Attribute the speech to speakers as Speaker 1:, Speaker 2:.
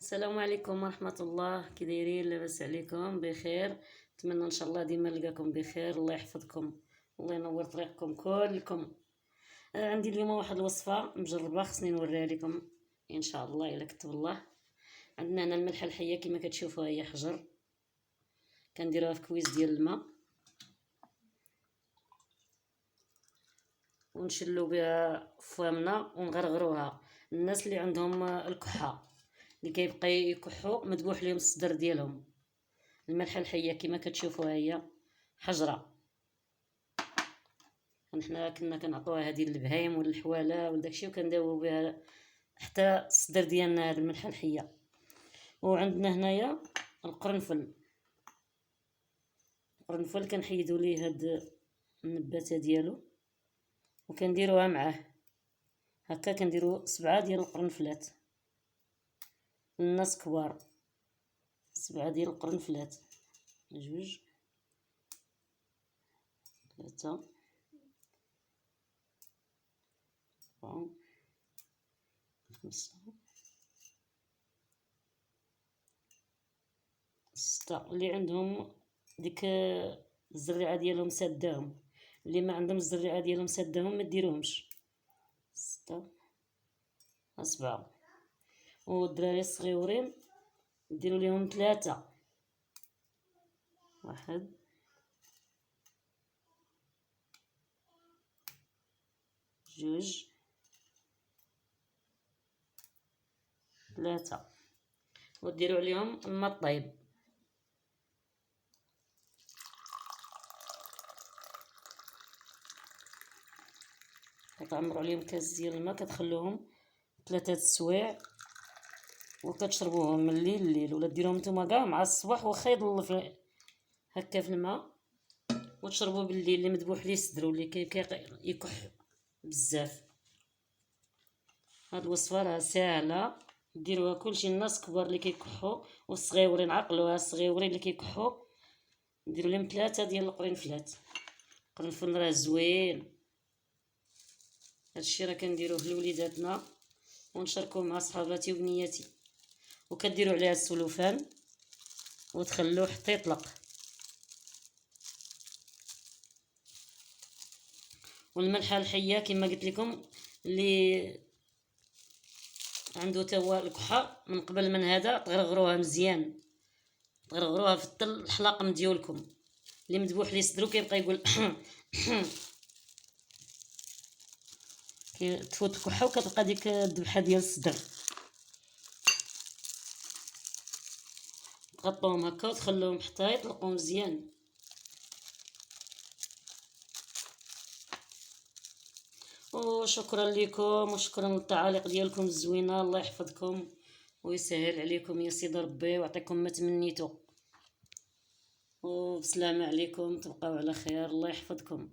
Speaker 1: السلام عليكم ورحمة الله، كي دايرين؟ لاباس عليكم؟ بخير. نتمنى ان شاء الله ديما نلقاكم بخير. الله يحفظكم، الله ينور طريقكم كلكم. عندي اليوم واحد الوصفة مجربة خصني نوريها لكم ان شاء الله الا كتب الله. عندنا هنا الملحة الحية كما كتشوفوها، هي حجر كنديروها في كويس ديال الماء ونشلو بها فمنا ونغرغروها. الناس اللي عندهم الكحة اللي كيبقى يكحوا مذبوح لهم الصدر ديالهم، الملحه الحيه كما كتشوفوها هي حجره. حنا كنا كنعطوها هذه للبهايم والحواله وداكشي وكنداويو بها حتى الصدر ديالنا هذه الملحه الحيه. وعندنا هنايا القرنفل كنحيدوا ليه هاد النباته ديالو وكنديروها معاه هكا. كنديروا 7 ديال القرنفلات، الناس كبار 7 ديال القرنفلات، 2 3 4 5 6. اللي عندهم ديك الزريعه ديالهم ساداهم، اللي ما عندهم الزريعه ديالهم ساداهم ما ديروهمش. 6 7. والدراري الصغيورين ديروا ليهم 3، 1 2 3. وديروا عليهم الماء الطيب. كتعمروا عليهم كاس ديال الماء، كتخلوهم 3 السوايع وكتشربوهم من الليل ولا ديروهم نتوما كاع مع الصباح واخا يضل في هكا في الماء وتشربوا بالليل. اللي مذبوح ليه صدرو اللي كيكح بزاف. هاد الوصفه راه ساهله، ديروها كلشي. الناس كبار اللي كيكحوا والصغيورين عقلوها، الصغيورين اللي كيكحوا نديروا لهم 3 ديال القرنفلات. القرنفل راه زوين، هادشي راه كنديروه لوليداتنا ونشاركوه مع صحاباتي وبنياتي. وكديروا عليها السلوفان وتخلوه حتى يطلق. والملحه الحيه كما قلت لكم، اللي عنده تا هو الكحه من قبل من هذا تغرغروها مزيان، تغرغروها في الحلاقم ديالكم. اللي مذبوح ليه صدرو كيبقى يقول تفوت الكحه وكتبقى ديك الذبحه ديال الصدر. تغطوهم هكا وتخلوهم حتى يطلقوا مزيان. وشكرا لكم وشكرا للتعاليق ديالكم الزوينه. الله يحفظكم ويسهل عليكم يا سيدي ربي ويعطيكم ما تمنيتو. وبسلامه عليكم، تبقاو على خير. الله يحفظكم.